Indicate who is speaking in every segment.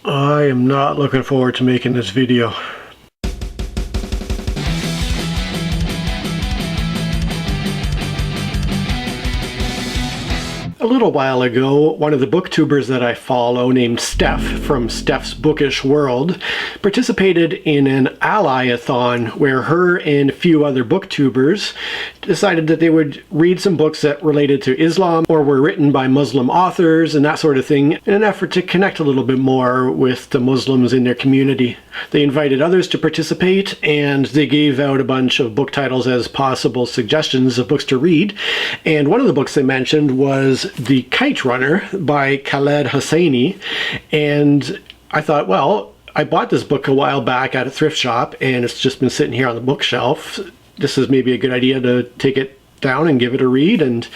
Speaker 1: I am not looking forward to making this video. A little while ago, one of the booktubers that I follow, named Steph from Steph's Bookish World, participated in an Ally-A-Thon where her and a few other booktubers decided that they would read some books that related to Islam or were written by Muslim authors and that sort of thing in an effort to connect a little bit more with the Muslims in their community. They invited others to participate and they gave out a bunch of book titles as possible suggestions of books to read. And one of the books they mentioned was The Kite Runner by Khaled Hosseini. And I thought, well, I bought this book a while back at a thrift shop and it's just been sitting here on the bookshelf. This is maybe a good idea to take it down and give it a read and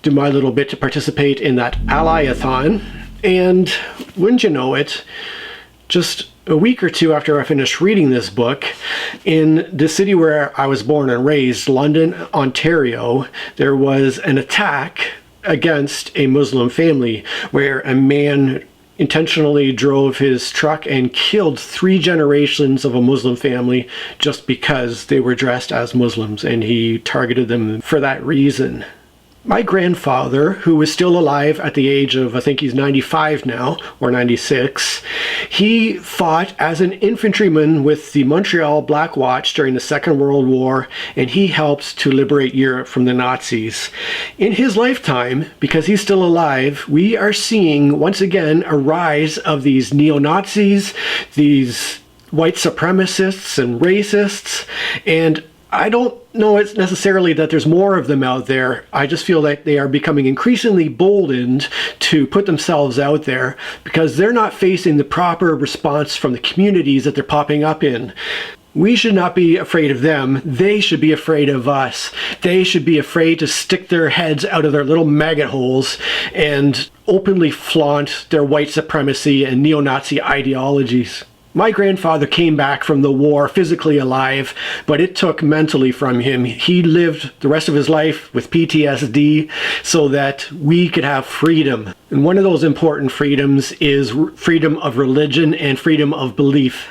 Speaker 1: do my little bit to participate in that Ally-A-Thon. And wouldn't you know it, just a week or two after I finished reading this book, in the city where I was born and raised, London, Ontario, there was an attack against a Muslim family where a man intentionally drove his truck and killed 3 generations of a Muslim family just because they were dressed as Muslims, and he targeted them for that reason. My grandfather, who was still alive at the age of, I think he's 95 now, or 96, he fought as an infantryman with the Montreal Black Watch during the Second World War, and he helped to liberate Europe from the Nazis. In his lifetime, because he's still alive, we are seeing once again a rise of these neo-Nazis, these white supremacists and racists, and I don't know it's necessarily that there's more of them out there. I just feel like they are becoming increasingly boldened to put themselves out there because they're not facing the proper response from the communities that they're popping up in. We should not be afraid of them. They should be afraid of us. They should be afraid to stick their heads out of their little maggot holes and openly flaunt their white supremacy and neo-Nazi ideologies. My grandfather came back from the war physically alive, but it took mentally from him. He lived the rest of his life with PTSD so that we could have freedom. And one of those important freedoms is freedom of religion and freedom of belief.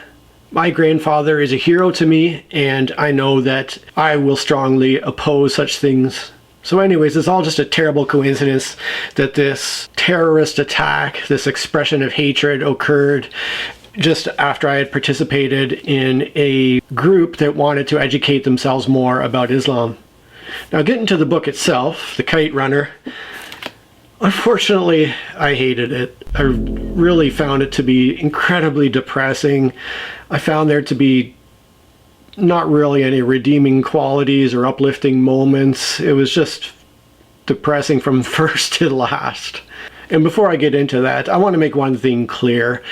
Speaker 1: My grandfather is a hero to me, and I know that I will strongly oppose such things. So anyways, it's all just a terrible coincidence that this terrorist attack, this expression of hatred occurred just after I had participated in a group that wanted to educate themselves more about Islam. Now, getting to the book itself, The Kite Runner, unfortunately, I hated it. I really found it to be incredibly depressing. I found there to be not really any redeeming qualities or uplifting moments. It was just depressing from first to last. And before I get into that, I want to make one thing clear.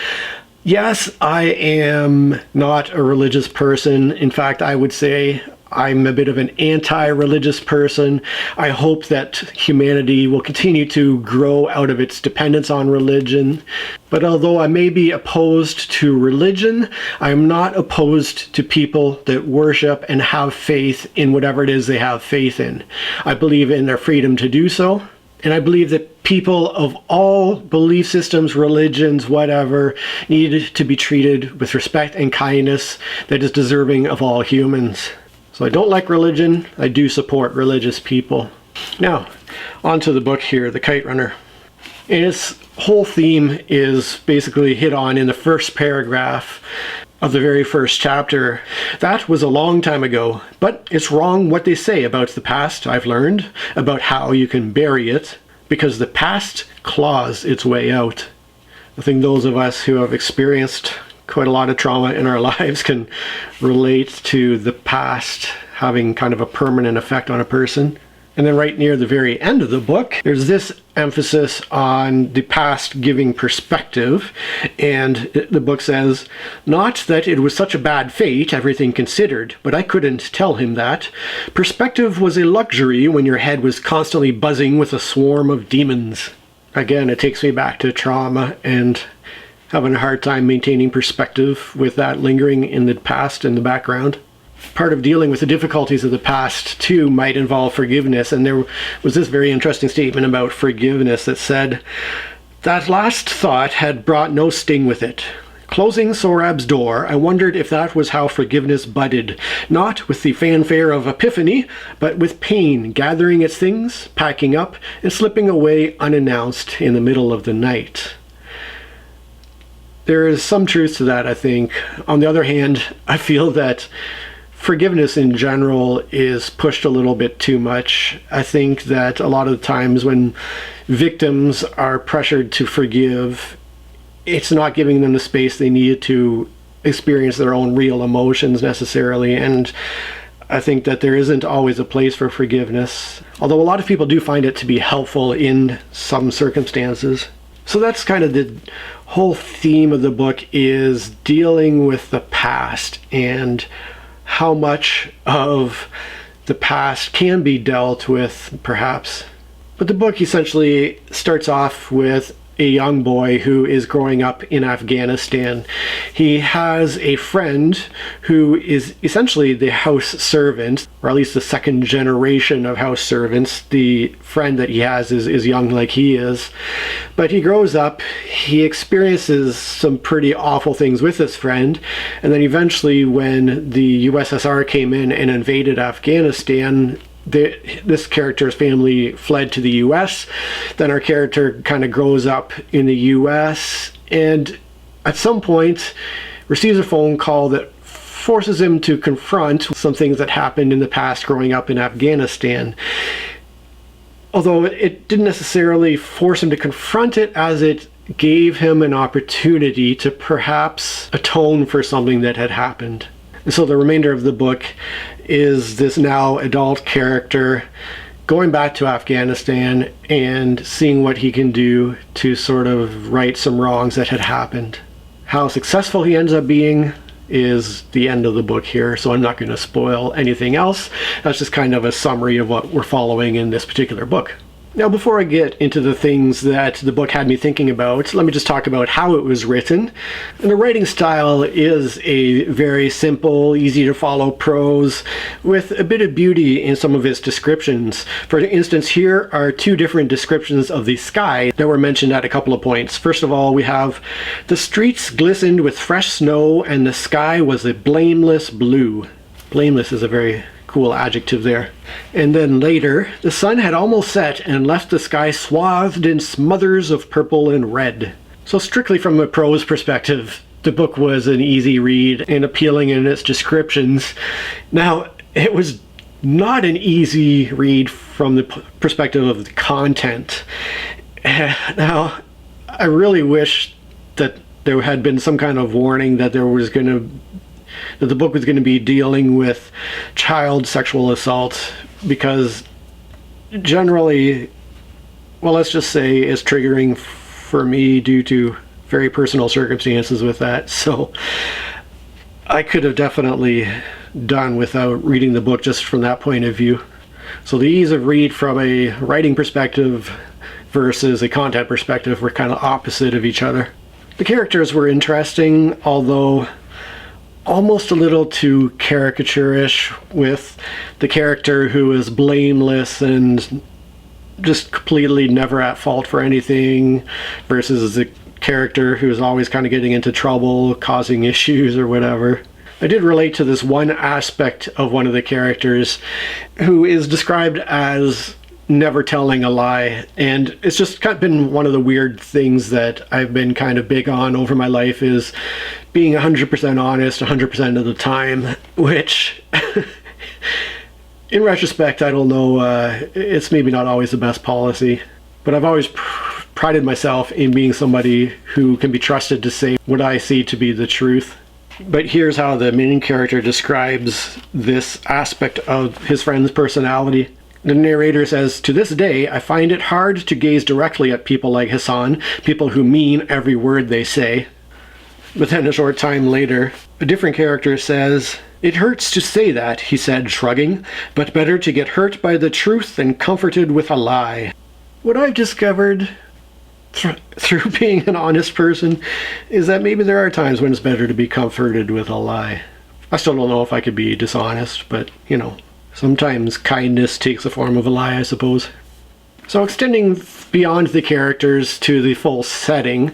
Speaker 1: Yes, I am not a religious person. In fact, I would say I'm a bit of an anti-religious person. I hope that humanity will continue to grow out of its dependence on religion. But although I may be opposed to religion, I am not opposed to people that worship and have faith in whatever it is they have faith in. I believe in their freedom to do so. And I believe that people of all belief systems, religions, whatever, need to be treated with respect and kindness that is deserving of all humans. So I don't like religion. I do support religious people. Now, on to the book here, The Kite Runner. And its whole theme is basically hit on in the first paragraph of the very first chapter. That was a long time ago, but it's wrong what they say about the past. I've learned about how you can bury it, because the past claws its way out. I think those of us who have experienced quite a lot of trauma in our lives can relate to the past having kind of a permanent effect on a person. And then right near the very end of the book, there's this emphasis on the past giving perspective. And the book says, "Not that it was such a bad fate, everything considered, but I couldn't tell him that. Perspective was a luxury when your head was constantly buzzing with a swarm of demons." Again, it takes me back to trauma and having a hard time maintaining perspective with that lingering in the past in the background. Part of dealing with the difficulties of the past, too, might involve forgiveness. And there was this very interesting statement about forgiveness that said, "That last thought had brought no sting with it. Closing Sohrab's door, I wondered if that was how forgiveness budded, not with the fanfare of epiphany, but with pain gathering its things, packing up, and slipping away unannounced in the middle of the night. There is some truth to that, I think. On the other hand, I feel that forgiveness in general is pushed a little bit too much. I think that a lot of the times when victims are pressured to forgive, it's not giving them the space they need to experience their own real emotions necessarily. And I think that there isn't always a place for forgiveness, although a lot of people do find it to be helpful in some circumstances. So that's kind of the whole theme of the book, is dealing with the past and how much of the past can be dealt with, perhaps. But the book essentially starts off with a young boy who is growing up in Afghanistan. He has a friend who is essentially the house servant, or at least the second generation of house servants. The friend that he has is young like he is. But he grows up, he experiences some pretty awful things with this friend, and then eventually when the USSR came in and invaded Afghanistan, this character's family fled to the US. Then our character kind of grows up in the US, and at some point receives a phone call that forces him to confront some things that happened in the past growing up in Afghanistan. Although it didn't necessarily force him to confront it, as it gave him an opportunity to perhaps atone for something that had happened. And so the remainder of the book is this now adult character going back to Afghanistan and seeing what he can do to sort of right some wrongs that had happened. How successful he ends up being is the end of the book here, so I'm not going to spoil anything else. That's just kind of a summary of what we're following in this particular book. Now, before I get into the things that the book had me thinking about, let me just talk about how it was written. And the writing style is a very simple, easy to follow prose with a bit of beauty in some of its descriptions. For instance, here are two different descriptions of the sky that were mentioned at a couple of points. First of all, we have the streets glistened with fresh snow and the sky was a blameless blue. Blameless is a very cool adjective there. And then later, the sun had almost set and left the sky swathed in smothers of purple and red. So strictly from a prose perspective, the book was an easy read and appealing in its descriptions. Now, it was not an easy read from the perspective of the content. Now, I really wish that there had been some kind of warning that the book was going to be dealing with child sexual assault, because generally, well, let's just say it's triggering for me due to very personal circumstances with that. So I could have definitely done without reading the book just from that point of view. So the ease of read from a writing perspective versus a content perspective were kind of opposite of each other. The characters were interesting, although almost a little too caricaturish, with the character who is blameless and just completely never at fault for anything versus the character who is always kind of getting into trouble, causing issues or whatever. I did relate to this one aspect of one of the characters who is described as never telling a lie, and it's just kind of been one of the weird things that I've been kind of big on over my life, is being 100% honest 100% of the time, which in retrospect, I don't know, it's maybe not always the best policy, but I've always prided myself in being somebody who can be trusted to say what I see to be the truth. But here's how the main character describes this aspect of his friend's personality. The narrator says, "To this day, I find it hard to gaze directly at people like Hassan, people who mean every word they say." But then a short time later, a different character says, "It hurts to say that," he said, shrugging, "but better to get hurt by the truth than comforted with a lie." What I've discovered through being an honest person is that maybe there are times when it's better to be comforted with a lie. I still don't know if I could be dishonest, but, you know, sometimes kindness takes the form of a lie, I suppose. So extending beyond the characters to the full setting,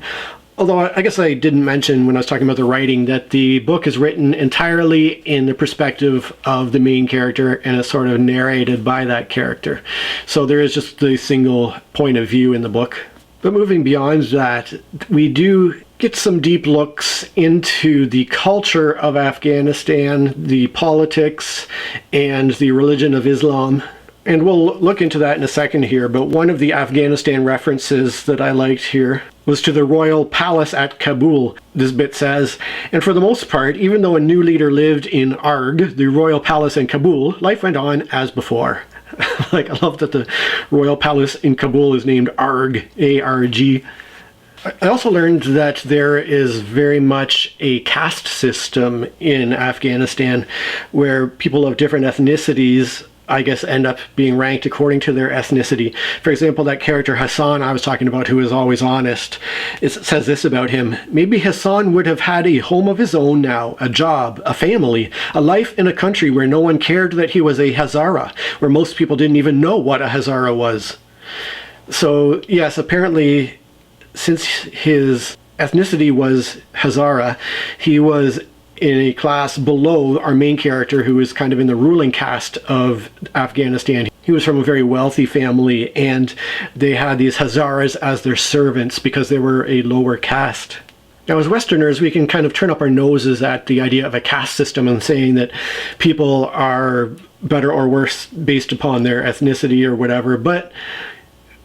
Speaker 1: Although I guess I didn't mention when I was talking about the writing that the book is written entirely in the perspective of the main character and is sort of narrated by that character. So there is just the single point of view in the book. But moving beyond that, we do get some deep looks into the culture of Afghanistan, the politics, and the religion of Islam. And we'll look into that in a second here, but one of the Afghanistan references that I liked here was to the royal palace at Kabul. This bit says, "And for the most part, even though a new leader lived in Arg, the royal palace in Kabul, life went on as before." Like, I love that the royal palace in Kabul is named Arg, A-R-G. I also learned that there is very much a caste system in Afghanistan where people of different ethnicities, I guess, end up being ranked according to their ethnicity. For example, that character Hassan I was talking about, who is always honest, it says this about him: "Maybe Hassan would have had a home of his own now, a job, a family, a life in a country where no one cared that he was a Hazara, where most people didn't even know what a Hazara was." So yes, apparently, since his ethnicity was Hazara, he was in a class below our main character, who is kind of in the ruling caste of Afghanistan. He was from a very wealthy family, and they had these Hazaras as their servants because they were a lower caste. Now, as Westerners, we can kind of turn up our noses at the idea of a caste system and saying that people are better or worse based upon their ethnicity or whatever, but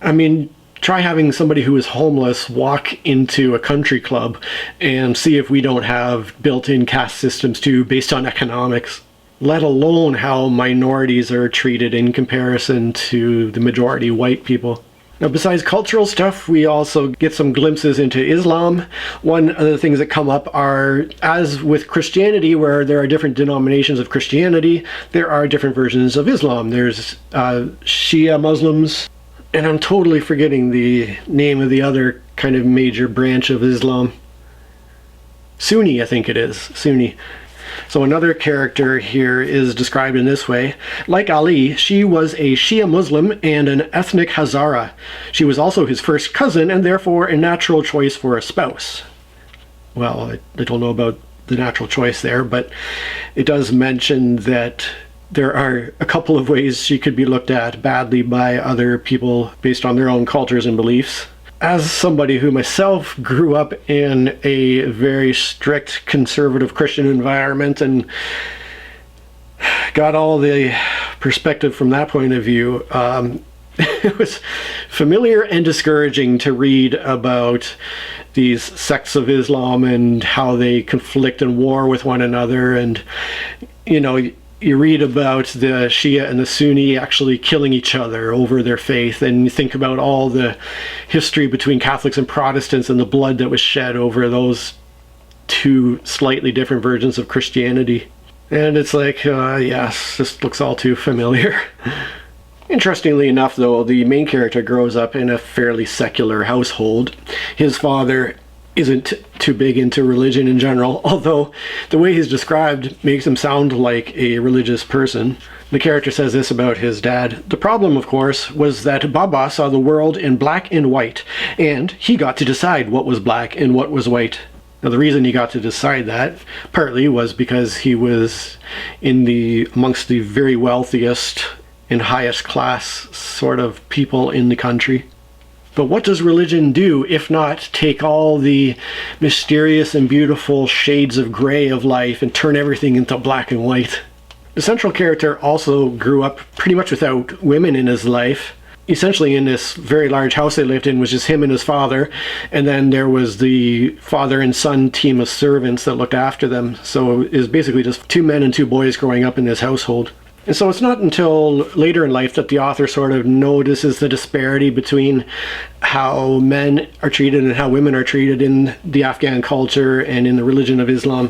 Speaker 1: I mean, try having somebody who is homeless walk into a country club and see if we don't have built-in caste systems too, based on economics, let alone how minorities are treated in comparison to the majority white people. Now, besides cultural stuff, we also get some glimpses into Islam. One of the things that come up are, as with Christianity, where there are different denominations of Christianity, there are different versions of Islam. There's Shia Muslims, and I'm totally forgetting the name of the other kind of major branch of Islam. Sunni, I think it is. Sunni. So another character here is described in this way: "Like Ali, she was a Shia Muslim and an ethnic Hazara. She was also his first cousin and therefore a natural choice for a spouse." Well, I don't know about the natural choice there, but it does mention that there are a couple of ways she could be looked at badly by other people based on their own cultures and beliefs. As somebody who myself grew up in a very strict conservative Christian environment and got all the perspective from that point of view, it was familiar and discouraging to read about these sects of Islam and how they conflict and war with one another. And, you know, you read about the Shia and the Sunni actually killing each other over their faith, and you think about all the history between Catholics and Protestants and the blood that was shed over those two slightly different versions of Christianity. And it's like, yes, this looks all too familiar. Interestingly enough, though, the main character grows up in a fairly secular household. His father isn't too big into religion in general, although the way he's described makes him sound like a religious person. The character says this about his dad: "The problem, of course, was that Baba saw the world in black and white, and he got to decide what was black and what was white." Now, the reason he got to decide that partly was because he was amongst the very wealthiest and highest class sort of people in the country. But what does religion do if not take all the mysterious and beautiful shades of gray of life and turn everything into black and white? The central character also grew up pretty much without women in his life. Essentially, in this very large house they lived in was just him and his father, and then there was the father and son team of servants that looked after them. So it was basically just 2 men and 2 boys growing up in this household. And so it's not until later in life that the author sort of notices the disparity between how men are treated and how women are treated in the Afghan culture and in the religion of Islam.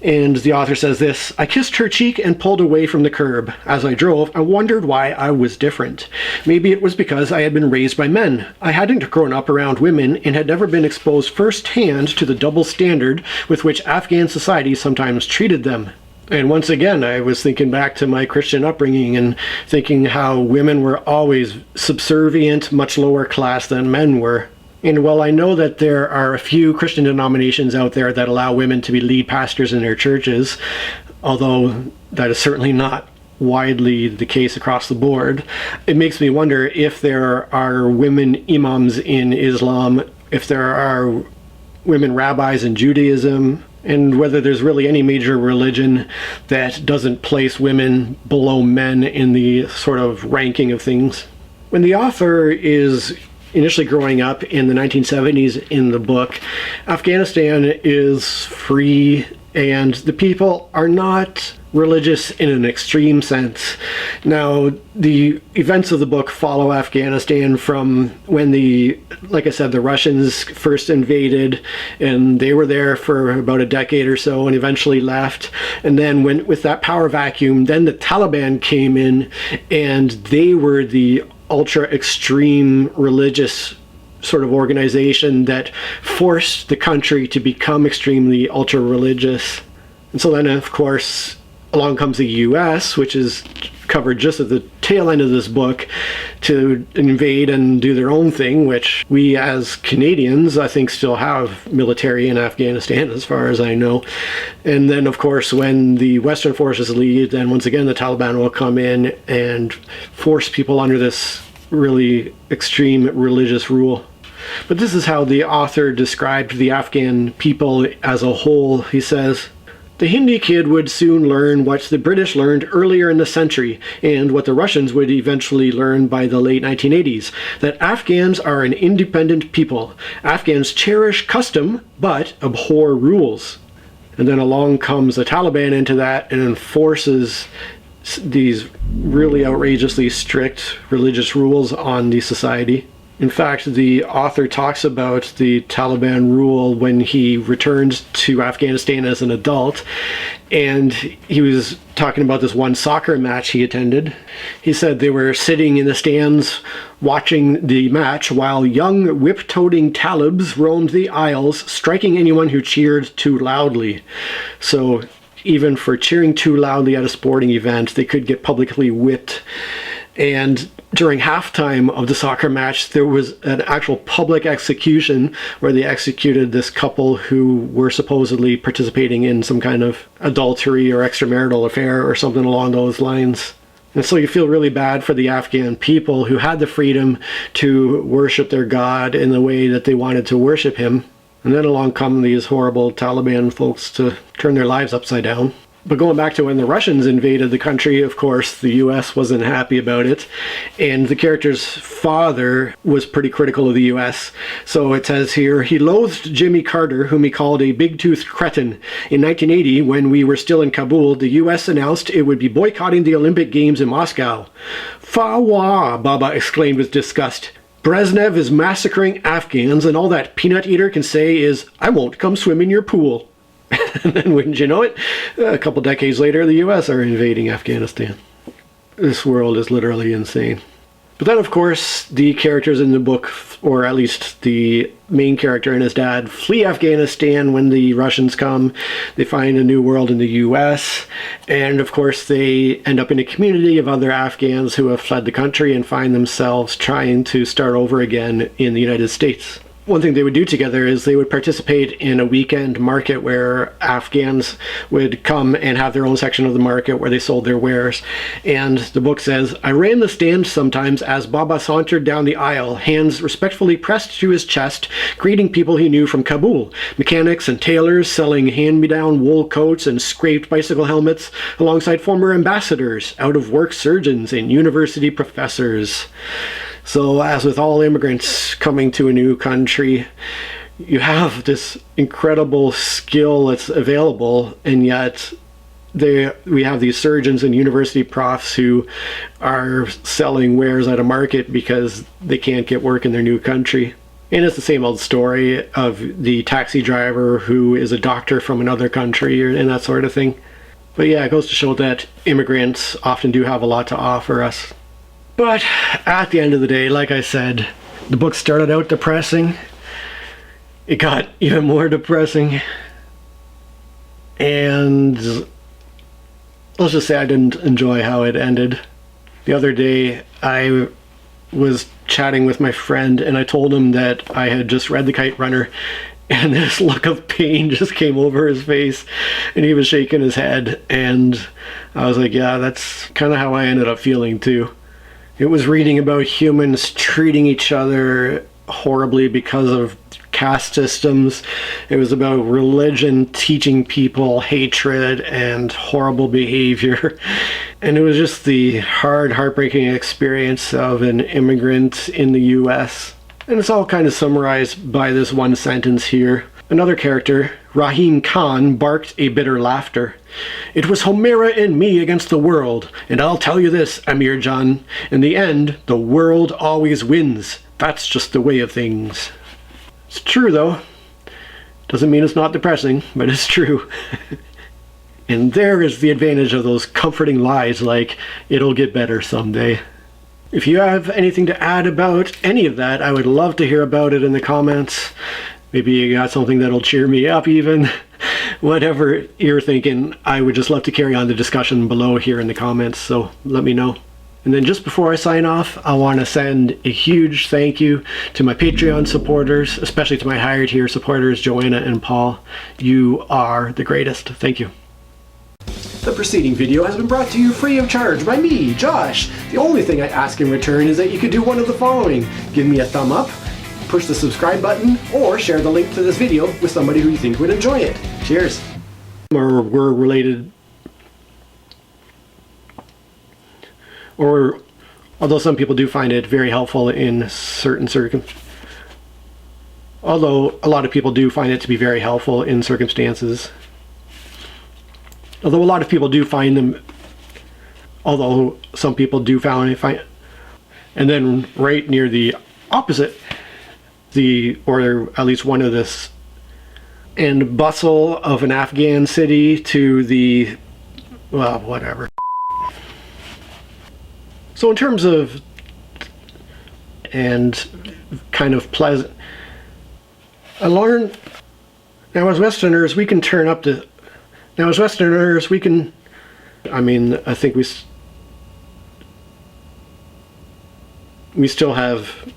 Speaker 1: And the author says this: "I kissed her cheek and pulled away from the curb. As I drove, I wondered why I was different. Maybe it was because I had been raised by men. I hadn't grown up around women and had never been exposed firsthand to the double standard with which Afghan society sometimes treated them." And once again, I was thinking back to my Christian upbringing and thinking how women were always subservient, much lower class than men were. And while I know that there are a few Christian denominations out there that allow women to be lead pastors in their churches, although that is certainly not widely the case across the board, it makes me wonder if there are women imams in Islam, if there are women rabbis in Judaism, and whether there's really any major religion that doesn't place women below men in the sort of ranking of things. When the author is initially growing up in the 1970s in the book, Afghanistan is free and the people are not religious in an extreme sense. Now, the events of the book follow Afghanistan from when like I said, the Russians first invaded, and they were there for about a decade or so and eventually left. And then with that power vacuum, then the Taliban came in, and they were the ultra extreme religious sort of organization that forced the country to become extremely ultra religious. And so then, of course, along comes the US, which is covered just at the tail end of this book, to invade and do their own thing, which we as Canadians, I think, still have military in Afghanistan, as far as I know. And then, of course, when the Western forces leave, then once again the Taliban will come in and force people under this really extreme religious rule. But this is how the author described the Afghan people as a whole. He says, "The Hindi kid would soon learn what the British learned earlier in the century, and what the Russians would eventually learn by the late 1980s, that Afghans are an independent people. Afghans cherish custom, but abhor rules." And then along comes the Taliban into that and enforces these really outrageously strict religious rules on the society. In fact, the author talks about the Taliban rule when he returned to Afghanistan as an adult, and he was talking about this one soccer match he attended. He said they were sitting in the stands watching the match while young whip-toting Talibs roamed the aisles, striking anyone who cheered too loudly. So even for cheering too loudly at a sporting event, they could get publicly whipped. And during halftime of the soccer match, there was an actual public execution where they executed this couple who were supposedly participating in some kind of adultery or extramarital affair or something along those lines. And so you feel really bad for the Afghan people who had the freedom to worship their God in the way that they wanted to worship him. And then along come these horrible Taliban folks to turn their lives upside down. But going back to when the Russians invaded the country, of course, the US wasn't happy about it. And the character's father was pretty critical of the US. So it says here, "He loathed Jimmy Carter, whom he called a big-toothed cretin. In 1980, when we were still in Kabul, the US announced it would be boycotting the Olympic Games in Moscow." "Fa-wah," Baba exclaimed with disgust. "Brezhnev is massacring Afghans, and all that peanut eater can say is, 'I won't come swim in your pool.'" And then, wouldn't you know it, a couple decades later, the US are invading Afghanistan. This world is literally insane. But then, of course, the characters in the book, or at least the main character and his dad, flee Afghanistan when the Russians come. They find a new world in the US. And, of course, they end up in a community of other Afghans who have fled the country and find themselves trying to start over again in the United States. One thing they would do together is they would participate in a weekend market where Afghans would come and have their own section of the market where they sold their wares. And the book says, "I ran the stand sometimes as Baba sauntered down the aisle, hands respectfully pressed to his chest, greeting people he knew from Kabul, mechanics and tailors selling hand-me-down wool coats and scraped bicycle helmets, alongside former ambassadors, out-of-work surgeons, and university professors." So, as with all immigrants coming to a new country, you have this incredible skill that's available, and yet we have these surgeons and university profs who are selling wares at a market because they can't get work in their new country. And it's the same old story of the taxi driver who is a doctor from another country and that sort of thing. But yeah, it goes to show that immigrants often do have a lot to offer us. But at the end of the day, like I said, the book started out depressing. It got even more depressing. And let's just say I didn't enjoy how it ended. The other day, I was chatting with my friend, and I told him that I had just read the Kite Runner, and this look of pain just came over his face, and he was shaking his head, and I was like, yeah, that's kind of how I ended up feeling too. It was reading about humans treating each other horribly because of caste systems. It was about religion teaching people hatred and horrible behavior. And it was just the heartbreaking experience of an immigrant in the US. And it's all kind of summarized by this one sentence here. Another character, Rahim Khan, barked a bitter laughter. It was Homera and me against the world, and I'll tell you this, Amir Jan, in the end, the world always wins. That's just the way of things. It's true, though. Doesn't mean it's not depressing, but it's true. And there is the advantage of those comforting lies like, it'll get better someday. If you have anything to add about any of that, I would love to hear about it in the comments. Maybe you got something that'll cheer me up even. Whatever you're thinking, I would just love to carry on the discussion below here in the comments, so let me know. And then just before I sign off, I want to send a huge thank you to my Patreon supporters, especially to my higher tier supporters, Joanna and Paul. You are the greatest. Thank you. The preceding video has been brought to you free of charge by me, Josh. The only thing I ask in return is that you could do one of the following. Give me a thumb up, push the subscribe button, or share the link to this video with somebody who you think would enjoy it. Cheers. Or we're related. Or, although some people do find it very helpful in certain although a lot of people do find it to be very helpful in circumstances. Although a lot of people do find them, although some people do find it, and then right near the opposite, or at least one of this, and bustle of an Afghan city to the, well, whatever. So in terms of, and kind of pleasant, I learned, now as Westerners we can turn up to, now as Westerners we can, I mean, I think we still have